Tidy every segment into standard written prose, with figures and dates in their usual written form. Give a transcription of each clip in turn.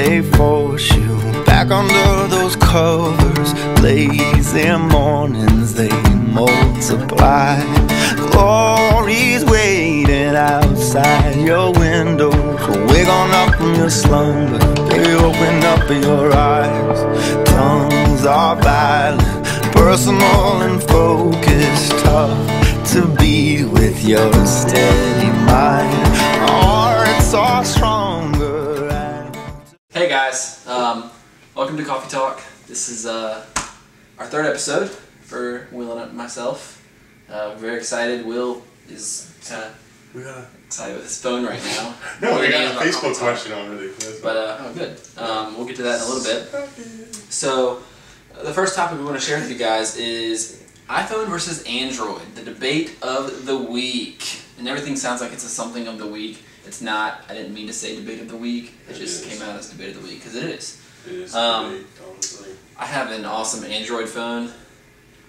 they force you back under those covers. Lazy mornings, they multiply. Glory's waiting outside your window. So wake on up from your slumber, baby, open up your eyes. Tongues are violent, personal and focused, tough to be with your steady mind. Hearts are stronger. Hey guys, welcome to Coffee Talk. This is our third episode for Will and myself. Very excited. Will is kind of excited with his phone right now. No, we got a Facebook question already. But oh, good. We'll get to that in a little bit. So the first topic we want to share with you guys is iPhone versus Android, the debate of the week. And everything sounds like it's a something of the week. It's not. I didn't mean to say debate of the week. It just came out as debate of the week because it is. It is debate, honestly. I have an awesome Android phone.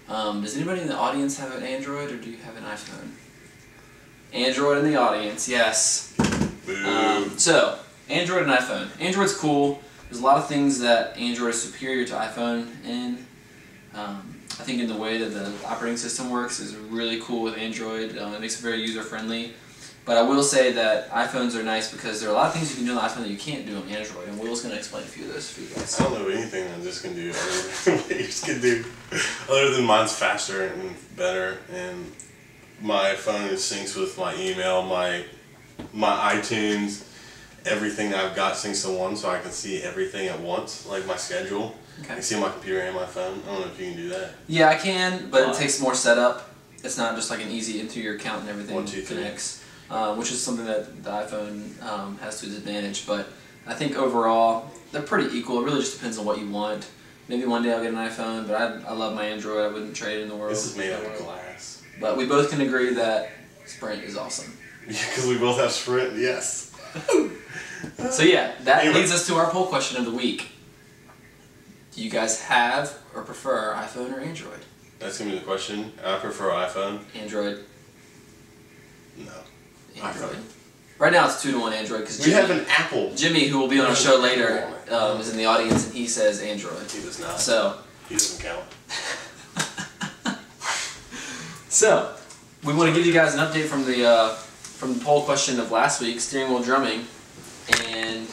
Does anybody in the audience have an Android, or do you have an iPhone? Android in the audience, yes. So, Android and iPhone. Android's cool. There's a lot of things that Android is superior to iPhone in. I think in the way that the operating system works is really cool with Android. It makes it very user-friendly. But I will say that iPhones are nice because there are a lot of things you can do on the iPhone that you can't do on Android, and Will's going to explain a few of those for you guys. I don't know anything that this can do other than what yours can do. Other than mine's faster and better, and my phone syncs with my email, my iTunes, everything that I've got syncs to one, so I can see everything at once, like my schedule. Okay. I can see on my computer and my phone. I don't know if you can do that. Yeah, I can, but it takes more setup. It's not just like an easy into your account and everything 1, 2, 3. connects. Which is something that the iPhone has to its advantage, but I think overall they're pretty equal. It really just depends on what you want. Maybe one day I'll get an iPhone, but I love my Android. I wouldn't trade it in the world. This is made out of glass. But we both can agree that Sprint is awesome. Yeah, because we both have Sprint, yes. So yeah, that leads us to our poll question of the week. Do you guys have or prefer iPhone or Android? That's going to be the question. I prefer iPhone. Android? No. Android. Right now it's 2-1 Android because we have an Apple. Jimmy, who will be on our show later, is in the audience and he says Android. He does not. So he doesn't count. So we want to give you guys an update from the poll question of last week, steering wheel drumming, and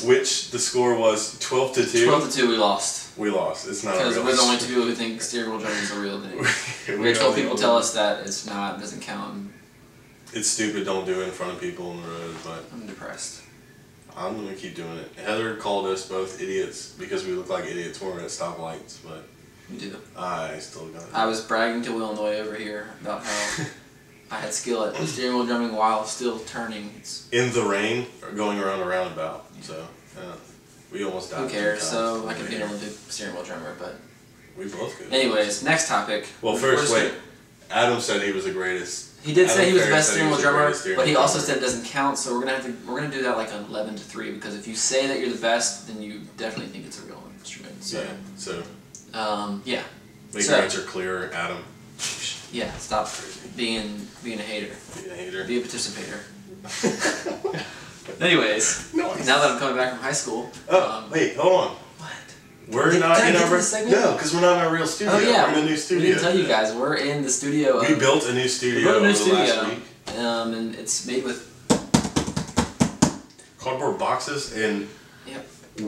which the score was 12-2. 12-2. We lost. We lost. It's not a real. Because we're the only two people who think steering wheel drumming is a real thing. We told people tell us that it's not, doesn't count. It's stupid, don't do it in front of people on the road, but I'm depressed. I'm going to keep doing it. Heather called us both idiots because we look like idiots when we're at stoplights, but we do. I still got it. I was bragging to Will on the way over here about how I had skill at steering wheel drumming while still turning. In the rain, or going around a roundabout, so we almost died. Who cares? So I could be an Olympic steering wheel drummer, but we both could. Anyways, next topic. Well, first, wait. Adam said he was the greatest. He did say he was the best steering wheel drummer, but he also said it doesn't count. So we're gonna do that like 11-3 because if you say that you're the best, then you definitely think it's a real instrument. So, yeah. So. Yeah. Make your answer clearer, Adam. Yeah. Stop being a hater. Being a hater. Be a participator. Anyways, now that I'm coming back from high school. Oh, wait, hold on. We're not in our because we're not in our real studio. Oh yeah, we're in a new studio. We didn't tell you guys we're in the studio. We built a new studio over the last week. And it's made with cardboard boxes and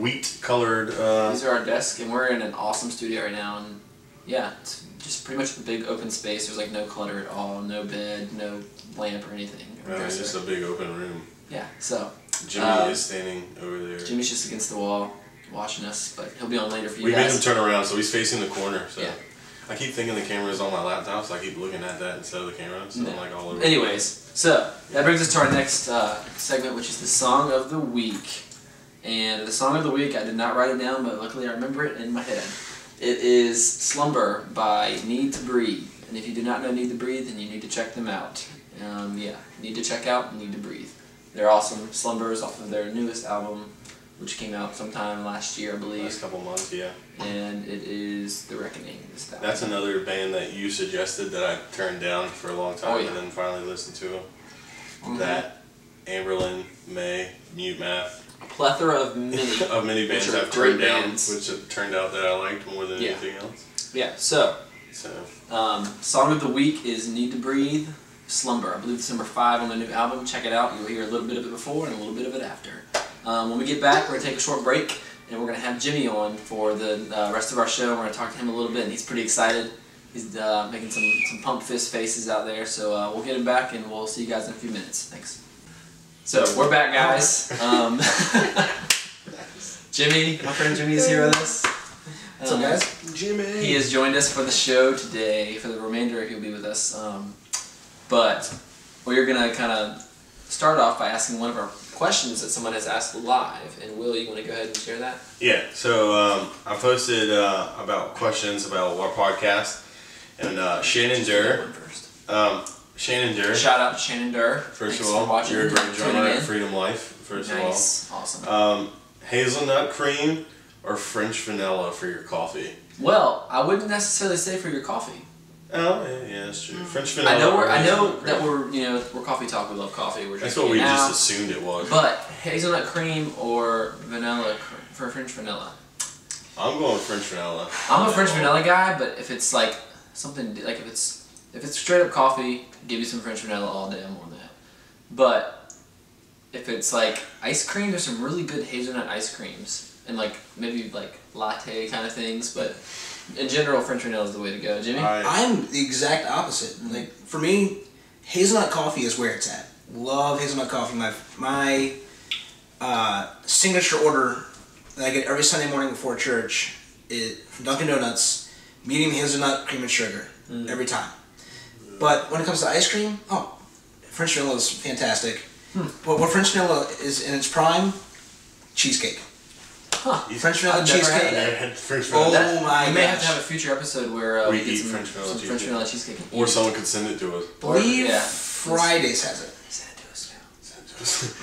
wheat colored. These are our desks, and we're in an awesome studio right now. And yeah, it's just pretty much a big open space. There's like no clutter at all, no bed, no lamp or anything. It's just a big open room. Yeah. So Jimmy is standing over there. Jimmy's just against the wall, watching us, but he'll be on later for you guys. We made him turn around, so he's facing the corner. So yeah. I keep thinking the camera is on my laptop, so I keep looking at that instead of the camera. So I'm like all over. Anyways, so that brings us to our next segment, which is the song of the week. And the song of the week, I did not write it down, but luckily I remember it in my head. It is "Slumber" by Need to Breathe. And if you do not know Need to Breathe, then you need to check them out. Yeah, Need to Check Out, Need to Breathe. They're awesome. "Slumber" is off of their newest album, which came out sometime last year, I believe. Last couple months, yeah. And it is The Reckoning. That's another band that you suggested that I turned down for a long time and then finally listened to them. That, Amberlin, May, Mute Math. plethora of mini bands which are I've great turned down, bands. which have turned out that I liked more than Yeah. anything else. Yeah. So, So song of the week is "Need to Breathe." Slumber. I believe it's number 5 on the new album. Check it out. You'll hear a little bit of it before and a little bit of it after. When we get back, we're going to take a short break, and we're going to have Jimmy on for the rest of our show. We're going to talk to him a little bit, and he's pretty excited. He's making some pump fist faces out there, so we'll get him back, and we'll see you guys in a few minutes. Thanks. So, we're back, guys. Jimmy, my friend Jimmy is here with us. What's up, guys? Jimmy. He has joined us for the show today. For the remainder, he'll be with us. But we're going to kind of start off by asking one of our questions that someone has asked live. And Will, you want to go ahead and share that? Yeah, so I posted about questions about our podcast, and Shannon Durr. Shannon Durr. Shout out to Shannon Durr. First Thanks of all, for watching you're a great drummer tuning in. at Freedom Life. First Nice. of all, Awesome. hazelnut cream or French vanilla for your coffee? Well, I wouldn't necessarily say for your coffee. Oh yeah, that's true. French vanilla. I know or hazelnut that cream. we're coffee talk. We love coffee. We're That's drinking what we it now. just assumed it was. But hazelnut cream or vanilla for French vanilla. I'm going French vanilla. I'm a French vanilla guy, but if it's like something like if it's straight up coffee, give you some French vanilla all day. I'm on that. But if it's like ice cream, there's some really good hazelnut ice creams and like maybe like latte kind of things. But in general, French vanilla is the way to go. Jimmy? I'm the exact opposite. Like for me, hazelnut coffee is where it's at. Love hazelnut coffee. My signature order that I get every Sunday morning before church is from Dunkin' Donuts, medium hazelnut cream and sugar every time. But when it comes to ice cream, French vanilla is fantastic. But what French vanilla is in its prime, cheesecake. Huh. French vanilla I've never had cheesecake. that. French Oh vanilla. my We may have to gosh. have a future episode where We get eat some French vanilla French cheesecake. vanilla cheesecake. Or someone could send it to us. Believe Yeah. Fridays has it. Send it to us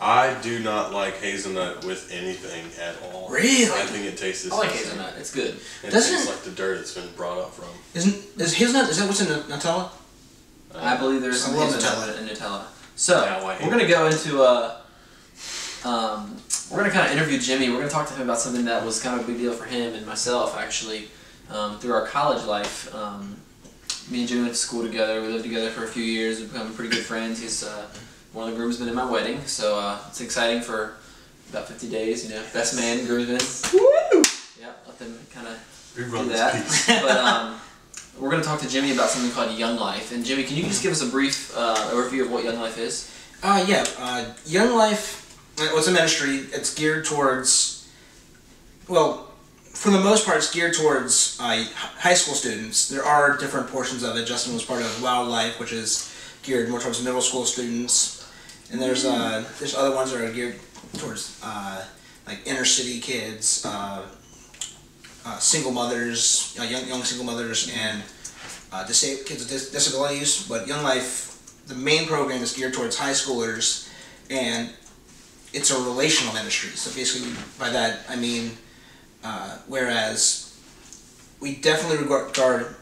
now. I do not like hazelnut with anything at all. Really? I think it tastes. I like disgusting. hazelnut. It's good. It Doesn't- tastes like the dirt it's been brought up from. Is hazelnut? Is that what's in Nutella? I believe there's I some love hazelnut in Nutella. So Yeah, I like we're gonna go into we're gonna kind of interview Jimmy. We're gonna talk to him about something that was kind of a big deal for him and myself actually through our college life. Me and Jimmy went to school together. We lived together for a few years. We've become pretty good friends. He's one of the groomsmen in my wedding, so it's exciting for about 50 days. You know, best man groomsman. Woo! Yeah, let them kind of We do run that. this piece. But we're going to talk to Jimmy about something called Young Life. And Jimmy, can you just give us a brief overview of what Young Life is? Young Life, it's a ministry. It's geared towards, well, for the most part, it's geared towards high school students. There are different portions of it. Justin was part of Wildlife, which is geared more towards middle school students. And there's other ones that are geared towards like inner city kids, single mothers, young single mothers, and kids with disabilities. But Young Life, the main program is geared towards high schoolers, and it's a relational ministry. So basically, by that I mean, whereas we definitely regard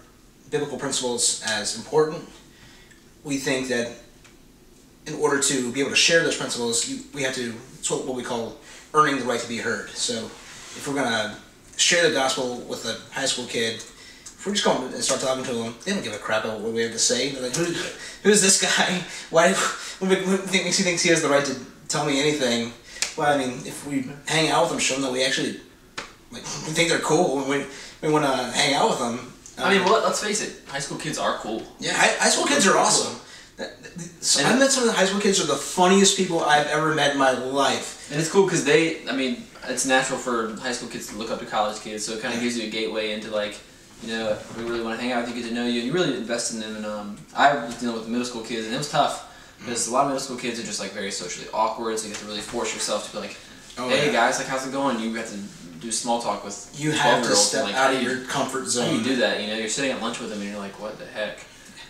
biblical principles as important, we think that in order to be able to share those principles, we have to, it's what we call earning the right to be heard. So if we're going to share the gospel with a high school kid, if we're just going to start talking to them, they don't give a crap about what we have to say. They're like, who's this guy? What makes he thinks he has the right to tell me anything? Well, I mean, if we hang out with them, show them that we actually we think they're cool, and we want to hang out with them. I mean, well, let's face it, high school kids are cool. Yeah, high school kids are awesome. So I met some of the high school kids who are the funniest people I've ever met in my life. And it's cool because it's natural for high school kids to look up to college kids, so it kind of gives you a gateway into like, you know, if we really want to hang out with you, get to know you, and you really invest in them. And I was dealing with the middle school kids, and it was tough because a lot of middle school kids are just like very socially awkward, so you have to really force yourself to be like, hey guys, like how's it going? You have to do small talk with you have to 12-year-olds, step like, out of your comfort zone. How do you do that? You know, you're sitting at lunch with them and you're like, what the heck?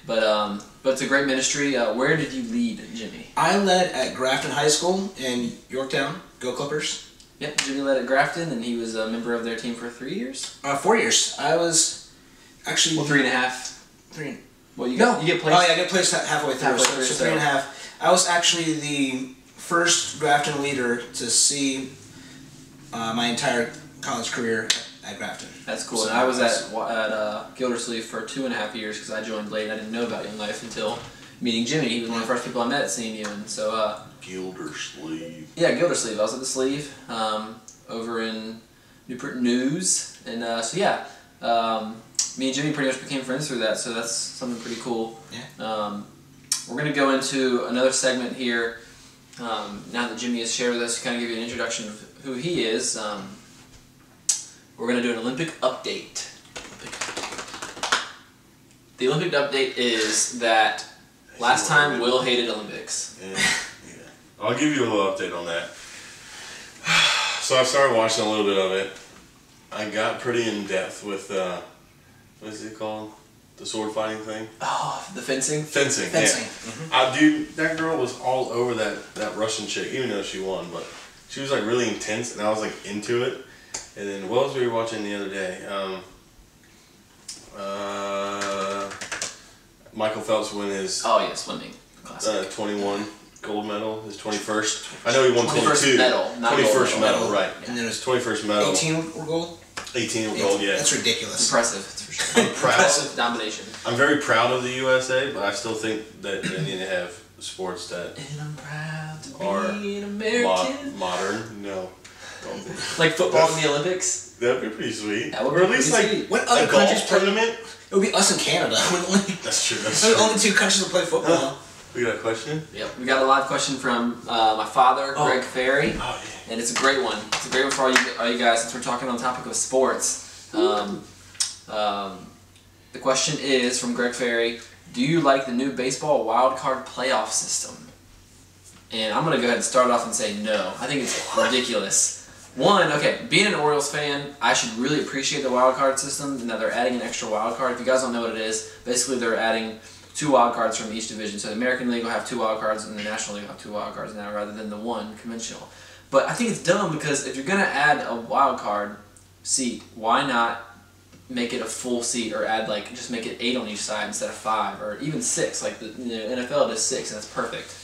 But it's a great ministry. Where did you lead, Jimmy? I led at Grafton High School in Yorktown. Go Clippers. Yep, Jimmy led at Grafton, and he was a member of their team for 3 years. 4 years. I was actually 3.5. 3. Well, you get placed. Oh yeah, I get placed halfway through. Halfway through, so 3.5. I was actually the first Grafton leader to see my entire college career at Grafton. That's cool. So And I was at Gildersleeve for 2.5 years because I joined late. I didn't know about Young Life until meeting Jimmy. He was one of the first people I met at CMU. And so, Gildersleeve. yeah, Gildersleeve. I was at the Sleeve over in Newport News. And so, yeah, me and Jimmy pretty much became friends through that. So that's something pretty cool. Yeah. We're going to go into another segment here. Now that Jimmy has shared with us, to kind of give you an introduction of who he is. We're going to do an Olympic update. The Olympic update is that last time Will hated Olympics. Yeah. I'll give you a little update on that. So I started watching a little bit of it. I got pretty in depth with what is it called? The sword fighting thing? Oh, the fencing? Fencing. Fencing. Yeah. Mm-hmm. Dude, that girl was all over that Russian chick, even though she won, but she was like really intense, and I was like into it. And then what was we were watching the other day? Michael Phelps win his Oh yeah, swimming. Classic. 21 gold medal, his 21st. I know he won 21st 22. medal, not 21st gold medal, medal. right. And then it was 21st medal. 18 were gold? 18 were gold, yeah. That's ridiculous. Impressive, that's for sure. I'm proud. Impressive domination. I'm very proud of the USA, but I still think that they need to have sports that And I'm proud to are be an American. modern. No. Don't be. Like football in the Olympics? That'd be pretty sweet. That would or be at least pretty like sweet. What other a golf countries play? tournament. It would be us in Canada. That's true. That's We're the true. only two countries that play football. We got a question? Yep. We got a live question from my father, Greg Ferry. Oh yeah. And it's a great one. It's a great one for all you guys since we're talking on the topic of sports. The question is from Greg Ferry: do you like the new baseball wild card playoff system? And I'm gonna go ahead and start off and say no. I think it's ridiculous. One, okay, being an Orioles fan, I should really appreciate the wild card system and that they're adding an extra wild card. If you guys don't know what it is, basically they're adding 2 wild cards from each division. So the American League will have 2 wild cards and the National League will have 2 wild cards now rather than the 1 conventional. But I think it's dumb because if you're going to add a wild card seat, why not make it a full seat or add like, just make it 8 on each side instead of 5 or even 6. Like the NFL does 6 and that's perfect.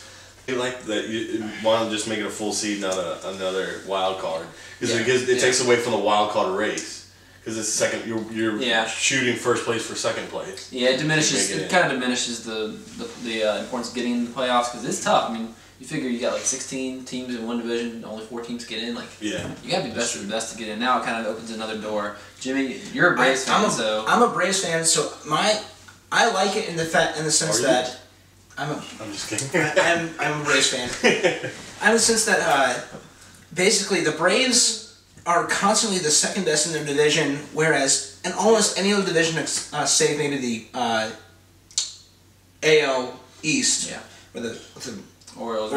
I like that you want to just make it a full seed, not another wild card, because it takes away from the wild card race. Because it's second, you're shooting first place for second place. Yeah, it diminishes. It kind of diminishes the importance of getting in the playoffs because it's tough. I mean, you figure you got like 16 teams in one division, only 4 teams get in. Like, you gotta be best of the best to get in. Now it kind of opens another door. Jimmy, you're a Braves fan, so I'm a Braves fan. So I like it in the sense that. I'm just kidding. I'm a Braves fan. I'm in the sense that basically the Braves are constantly the second best in their division, whereas in almost any other division, save maybe the AL East, with the Orioles,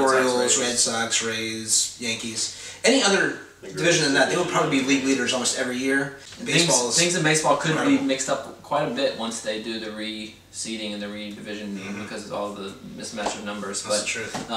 Red Sox, Rays, Yankees, any other division than that, they would probably be league leaders almost every year. Things in baseball could be mixed up quite a bit once they do the reseeding and the re-division because of all the mismatch of numbers. That's but the truth.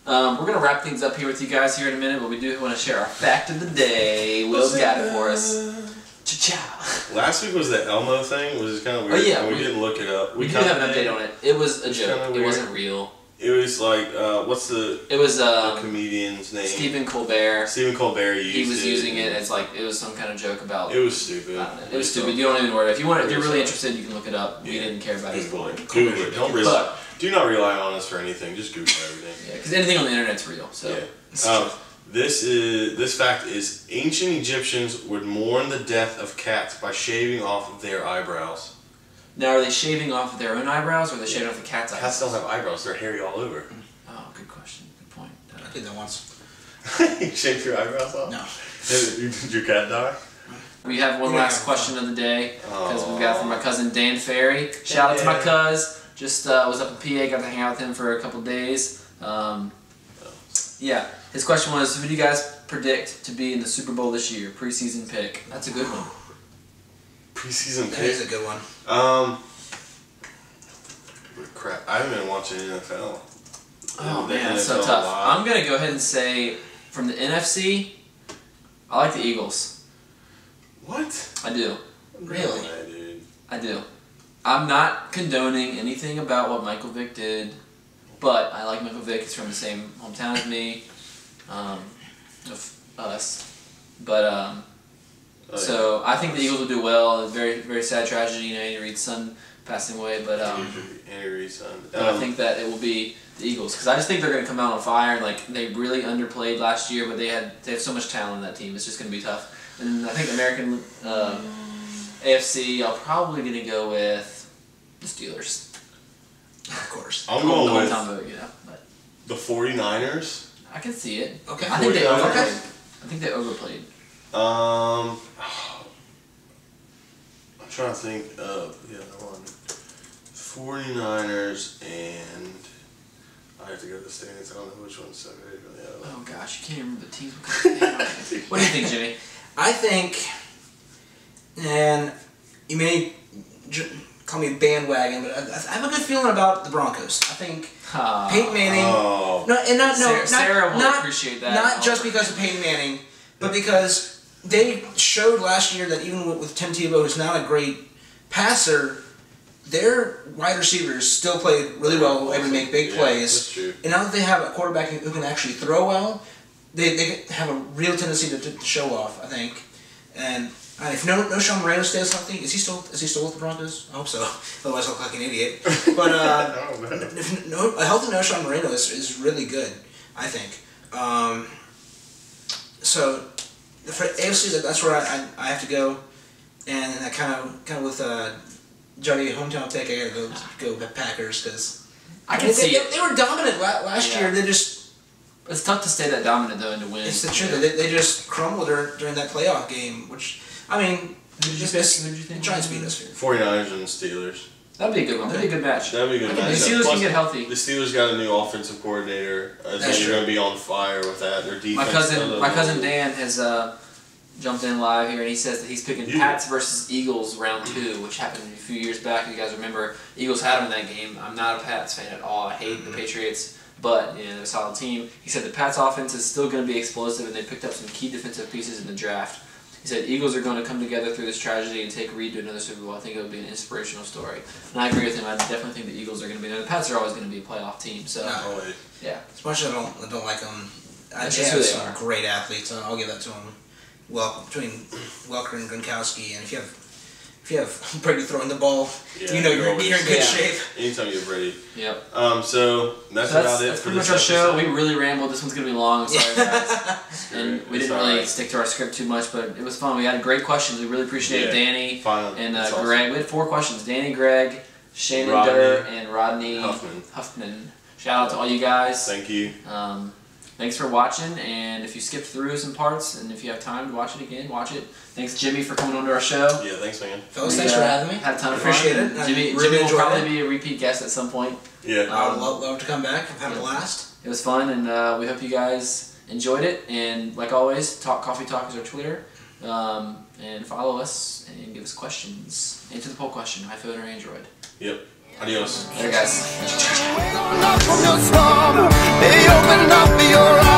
we're going to wrap things up here with you guys here in a minute, but we do want to share our fact of the day. Will's got it for us. Cha-cha. Last week was the Elmo thing, which is kind of weird. Oh, yeah, we didn't look it up. We do have an update on it. It was a joke. It wasn't real. It was like, what's the comedian's name? Stephen Colbert. Stephen Colbert used He was using it as like, it was some kind of joke about... It was stupid. It was stupid. You don't even worry. If you're really interested, you can look it up. We didn't care about it. Google it. Do not rely on us for anything. Just Google everything. Yeah, because anything on the internet's real. So. Yeah. This fact is ancient Egyptians would mourn the death of cats by shaving off their eyebrows. Now, are they shaving off their own eyebrows, or are they shaving off the cat's eyebrows? Cats don't have eyebrows; they're hairy all over. Oh, good question. Good point. I did that once. You shaved your eyebrows off? No. Did your cat die? We have one last question of the day because we've got from my cousin Dan Ferry. Shout out to my cuz. Just was up in PA, got to hang out with him for a couple days. Yeah, his question was, who do you guys predict to be in the Super Bowl this year? Preseason pick. That's a good one. Preseason pick? That is a good one. Crap, I haven't been watching NFL. Oh man, that's so tough. I'm going to go ahead and say, from the NFC, I like the Eagles. What? I do. Really? Yeah, dude. I do. I'm not condoning anything about what Michael Vick did but I like Michael Vick. He's from the same hometown as me, of us. But so I think the Eagles will do well. It's very, very sad tragedy. You know, Andy Reid's son passing away, but Andy Reid's son. I think that it will be the Eagles because I just think they're going to come out on fire. Like they really underplayed last year, but they have so much talent in that team. It's just going to be tough. And I think American AFC. I'm probably going to go with the Steelers. Of course. I'm going with Tom Vogt, but the 49ers. I can see it. Okay. I think they 49ers. overplayed. I think they overplayed. I'm trying to think of the other one. 49ers and I have to go to the standings. I don't know which one's separated from the other. Oh gosh, you can't even remember the teams. What do you think, Jimmy? I think, and you may call me bandwagon, but I have a good feeling about the Broncos. I think Peyton Manning. Oh. Sarah will appreciate that. Not just because of Peyton Manning, but because they showed last year that even with Tim Tebow, who's not a great passer, their wide receivers still play really well and make big plays. That's true. And now that they have a quarterback who can actually throw well, they have a real tendency to show off, I think. And if no Sean Moreno stays healthy, is he still with the Broncos? I hope so. Otherwise, I'll look like an idiot. But a healthy no Sean Moreno is really good, I think. So for AFC, that's where I have to go, and I kind of with Johnny hometown pick, I gotta go with Packers because I can see it. They were dominant last year. They just. It's tough to stay that dominant though and to win. It's the truth. They just crumbled during that playoff game, which I mean, Who did you think? The Giants beat us here. 49ers and the Steelers. That'd be a good one. That'd be a good match. That'd be a good match. The Steelers can get healthy. The Steelers got a new offensive coordinator. I think they're going to be on fire with that. Their defense. My cousin Dan has jumped in live here, and he says that he's picking Pats versus Eagles round 2, which happened a few years back. You guys remember Eagles had them in that game. I'm not a Pats fan at all. I hate the Patriots, but they're a solid team. He said the Pats offense is still going to be explosive, and they picked up some key defensive pieces in the draft. He said Eagles are going to come together through this tragedy and take Reid to another Super Bowl. I think it would be an inspirational story. And I agree with him. I definitely think the Eagles are going to be there. The Pats are always going to be a playoff team. So yeah. As much as I don't like them, they That's just have who they some are. great athletes. I'll give that to them. Well, between Welker and Gronkowski, and if you have Brady throwing the ball, Yeah, you know you're in good shape. Anytime you have Brady. Yep. So that's about it That's for pretty much this our show. episode. We really rambled. This one's going to be long. I'm sorry, guys. And we didn't really stick to our script too much, but it was fun. We had great questions. We really appreciate Danny and awesome. Greg. We had 4 questions. Danny, Greg, Shannon Rodney, Durr, and Rodney Huffman. Shout out to all you guys. Thank you. Thanks for watching, and if you skipped through some parts, and if you have time to watch it again, watch it. Thanks, Jimmy, for coming on to our show. Yeah, thanks, man. Fellas, thanks for having me. Had a ton of Appreciate fun. it. Jimmy Really will probably be a repeat guest at some point. Yeah. I would love to come back. I've had a blast. It was fun, and we hope you guys enjoyed it. And like always, Coffee Talk is our Twitter. And follow us and give us questions. Answer the poll question, iPhone or Android. Yep. Adios. Later, guys. Wake on up from your slumber. Hey, open up your eyes.